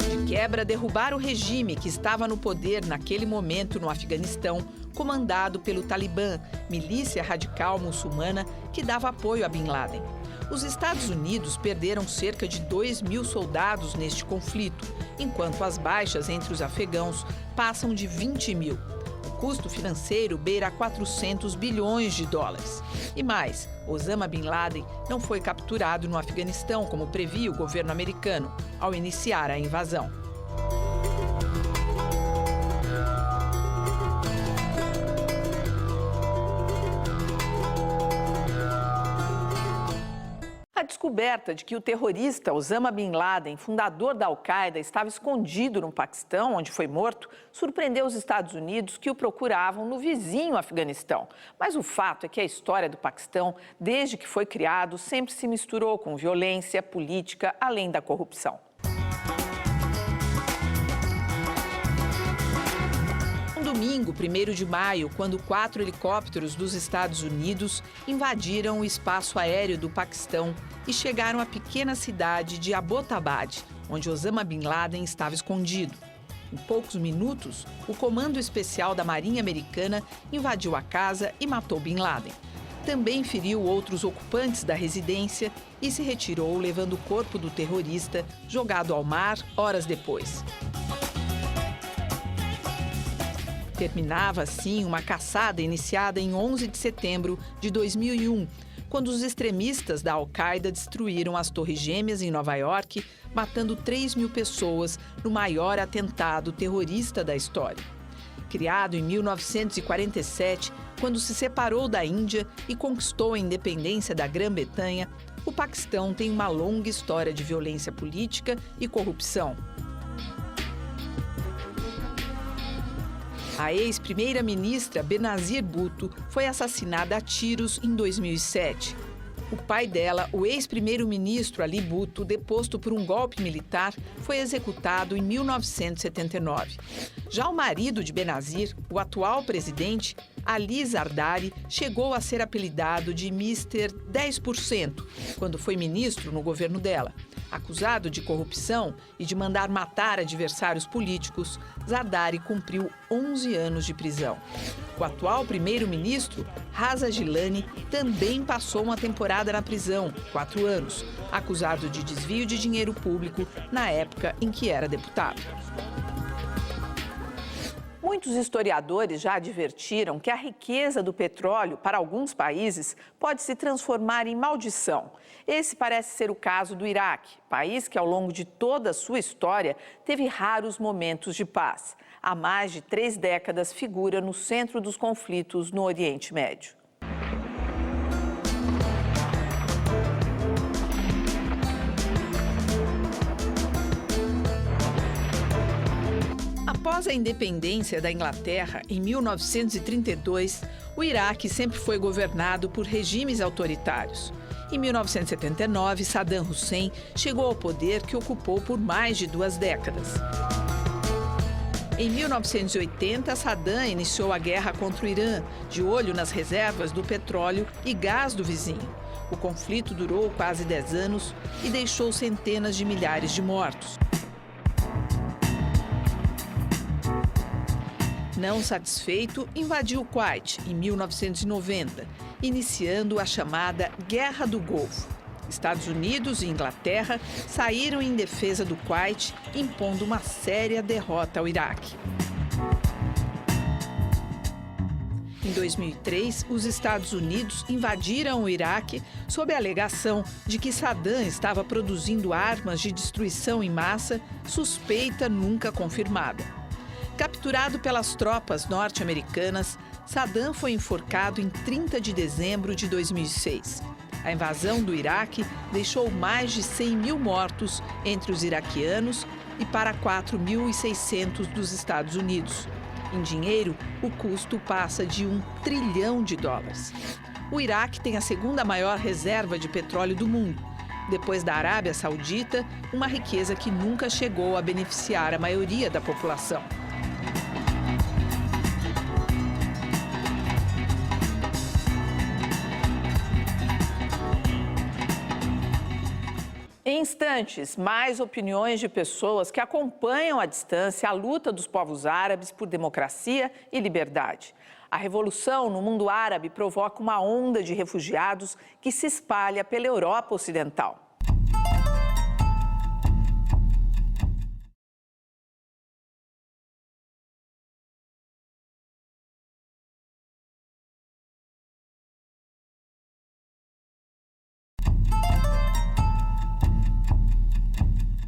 De quebra, derrubar o regime que estava no poder naquele momento no Afeganistão, comandado pelo Talibã, milícia radical muçulmana que dava apoio a Bin Laden. Os Estados Unidos perderam cerca de 2.000 soldados neste conflito, enquanto as baixas entre os afegãos passam de 20.000. O custo financeiro beira 400 bilhões de dólares. E mais, Osama Bin Laden não foi capturado no Afeganistão, como previa o governo americano, ao iniciar a invasão. A descoberta de que o terrorista Osama Bin Laden, fundador da Al-Qaeda, estava escondido no Paquistão, onde foi morto, surpreendeu os Estados Unidos, que o procuravam no vizinho Afeganistão. Mas o fato é que a história do Paquistão, desde que foi criado, sempre se misturou com violência, política, além da corrupção. Domingo, 1º de maio, quando 4 helicópteros dos Estados Unidos invadiram o espaço aéreo do Paquistão e chegaram à pequena cidade de Abbottabad, onde Osama Bin Laden estava escondido. Em poucos minutos, o Comando Especial da Marinha Americana invadiu a casa e matou Bin Laden. Também feriu outros ocupantes da residência e se retirou, levando o corpo do terrorista jogado ao mar horas depois. Terminava, assim, uma caçada iniciada em 11 de setembro de 2001, quando os extremistas da Al-Qaeda destruíram as Torres Gêmeas em Nova York, matando 3.000 pessoas no maior atentado terrorista da história. Criado em 1947, quando se separou da Índia e conquistou a independência da Grã-Bretanha, o Paquistão tem uma longa história de violência política e corrupção. A ex-primeira-ministra Benazir Bhutto foi assassinada a tiros em 2007. O pai dela, o ex-primeiro-ministro Ali Bhutto, deposto por um golpe militar, foi executado em 1979. Já o marido de Benazir, o atual presidente, Ali Zardari, chegou a ser apelidado de Mr. 10%, quando foi ministro no governo dela. Acusado de corrupção e de mandar matar adversários políticos, Zardari cumpriu 11 anos de prisão. O atual primeiro-ministro, Reza Gilani, também passou uma temporada na prisão, 4 anos, acusado de desvio de dinheiro público na época em que era deputado. Muitos historiadores já advertiram que a riqueza do petróleo, para alguns países, pode se transformar em maldição. Esse parece ser o caso do Iraque, país que, ao longo de toda a sua história, teve raros momentos de paz. Há mais de 3 décadas figura no centro dos conflitos no Oriente Médio. Após a independência da Inglaterra, em 1932, o Iraque sempre foi governado por regimes autoritários. Em 1979, Saddam Hussein chegou ao poder que ocupou por mais de 2 décadas. Em 1980, Saddam iniciou a guerra contra o Irã, de olho nas reservas do petróleo e gás do vizinho. O conflito durou quase 10 anos e deixou centenas de milhares de mortos. Não satisfeito, invadiu o Kuwait em 1990, iniciando a chamada Guerra do Golfo. Estados Unidos e Inglaterra saíram em defesa do Kuwait, impondo uma séria derrota ao Iraque. Em 2003, os Estados Unidos invadiram o Iraque sob a alegação de que Saddam estava produzindo armas de destruição em massa, suspeita nunca confirmada. Capturado pelas tropas norte-americanas, Saddam foi enforcado em 30 de dezembro de 2006. A invasão do Iraque deixou mais de 100 mil mortos entre os iraquianos e para 4.600 dos Estados Unidos. Em dinheiro, o custo passa de $1 trilhão. O Iraque tem a segunda maior reserva de petróleo do mundo. Depois da Arábia Saudita, uma riqueza que nunca chegou a beneficiar a maioria da população. Em instantes, mais opiniões de pessoas que acompanham à distância a luta dos povos árabes por democracia e liberdade. A revolução no mundo árabe provoca uma onda de refugiados que se espalha pela Europa Ocidental.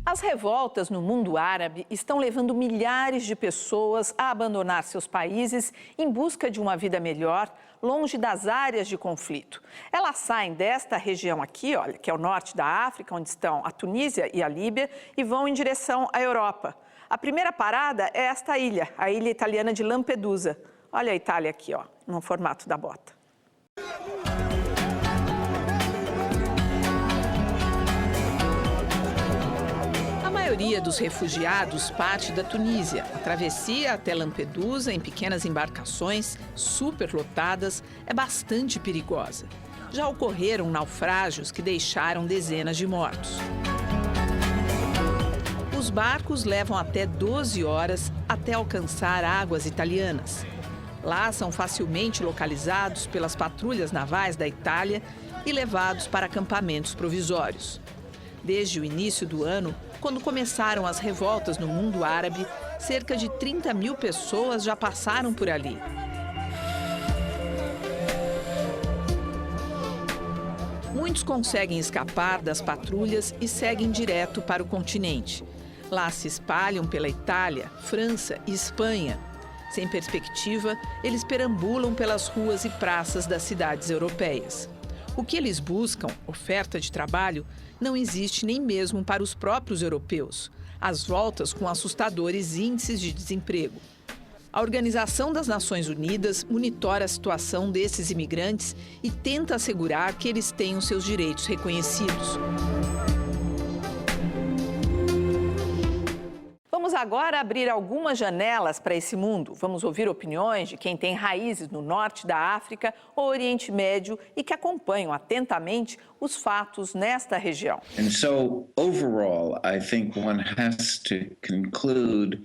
As revoltas no mundo árabe estão levando milhares de pessoas a abandonar seus países em busca de uma vida melhor, longe das áreas de conflito. Elas saem desta região aqui, olha, que é o norte da África, onde estão a Tunísia e a Líbia, e vão em direção à Europa. A primeira parada é esta ilha, a ilha italiana de Lampedusa. Olha a Itália aqui, ó, no formato da bota. A maioria dos refugiados parte da Tunísia. A travessia até Lampedusa, em pequenas embarcações superlotadas, é bastante perigosa. Já ocorreram naufrágios que deixaram dezenas de mortos. Os barcos levam até 12 horas até alcançar águas italianas. Lá são facilmente localizados pelas patrulhas navais da Itália e levados para acampamentos provisórios. Desde o início do ano, quando começaram as revoltas no mundo árabe, cerca de 30 mil pessoas já passaram por ali. Muitos conseguem escapar das patrulhas e seguem direto para o continente. Lá se espalham pela Itália, França e Espanha. Sem perspectiva, eles perambulam pelas ruas e praças das cidades europeias. O que eles buscam, oferta de trabalho, não existe nem mesmo para os próprios europeus. Às voltas com assustadores índices de desemprego. A Organização das Nações Unidas monitora a situação desses imigrantes e tenta assegurar que eles tenham seus direitos reconhecidos. Vamos agora abrir algumas janelas para esse mundo. Vamos ouvir opiniões de quem tem raízes no norte da África ou Oriente Médio e que acompanham atentamente os fatos nesta região. And so, overall, I think one has to conclude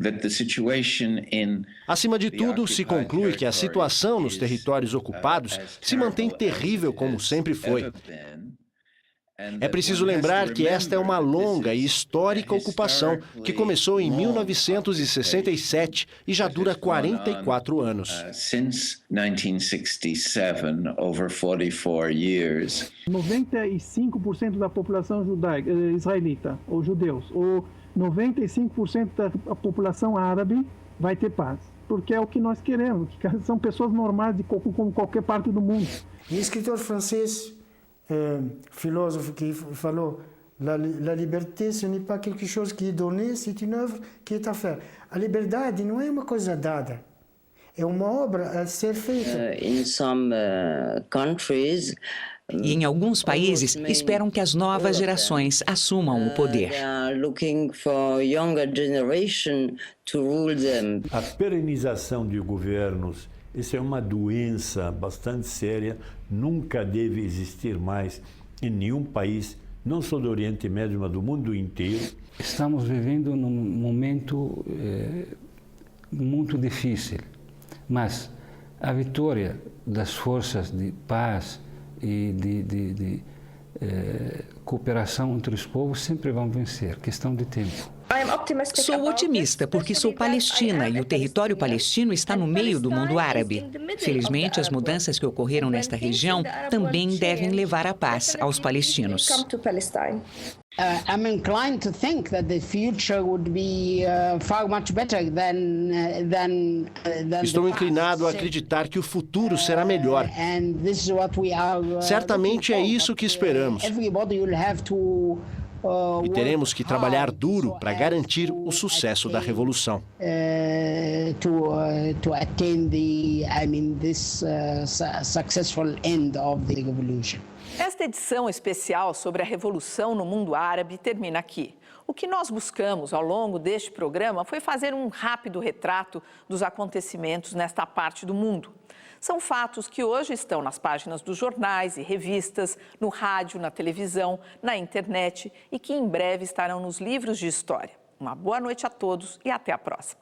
that the situation in Acima de tudo, se conclui que a situação nos territórios ocupados se mantém terrível como sempre foi. É preciso lembrar que esta é uma longa e histórica ocupação que começou em 1967 e já dura 44 anos. Since 1967, over 44 years. 95% da população judaica, israelita, ou judeus, ou 95% da população árabe vai ter paz. Porque é o que nós queremos, que são pessoas normais como qualquer parte do mundo. E escritor francês, filósofo que falou, la liberté ce n'est pas quelque chose qui est donné, c'est une œuvre qui est à faire. A liberdade não é uma coisa dada, é uma obra a ser feita. In some countries, e em alguns países esperam que as novas gerações assumam o poder. A perenização de governos, isso é uma doença bastante séria, nunca deve existir mais em nenhum país, não só do Oriente Médio, mas do mundo inteiro. Estamos vivendo num momento muito difícil, mas a vitória das forças de paz e de cooperação entre os povos sempre vão vencer, questão de tempo. Sou otimista porque sou palestina e o território palestino está no meio do mundo árabe. Felizmente, as mudanças que ocorreram nesta região também devem levar a paz aos palestinos. I'm inclined to think that the future would be far much better than Estou inclinado a acreditar que o futuro será melhor. Certamente é isso que esperamos. E teremos que trabalhar duro para garantir o sucesso da revolução. To attain this successful end of the revolution. Esta edição especial sobre a revolução no mundo árabe termina aqui. O que nós buscamos ao longo deste programa foi fazer um rápido retrato dos acontecimentos nesta parte do mundo. São fatos que hoje estão nas páginas dos jornais e revistas, no rádio, na televisão, na internet e que em breve estarão nos livros de história. Uma boa noite a todos e até a próxima.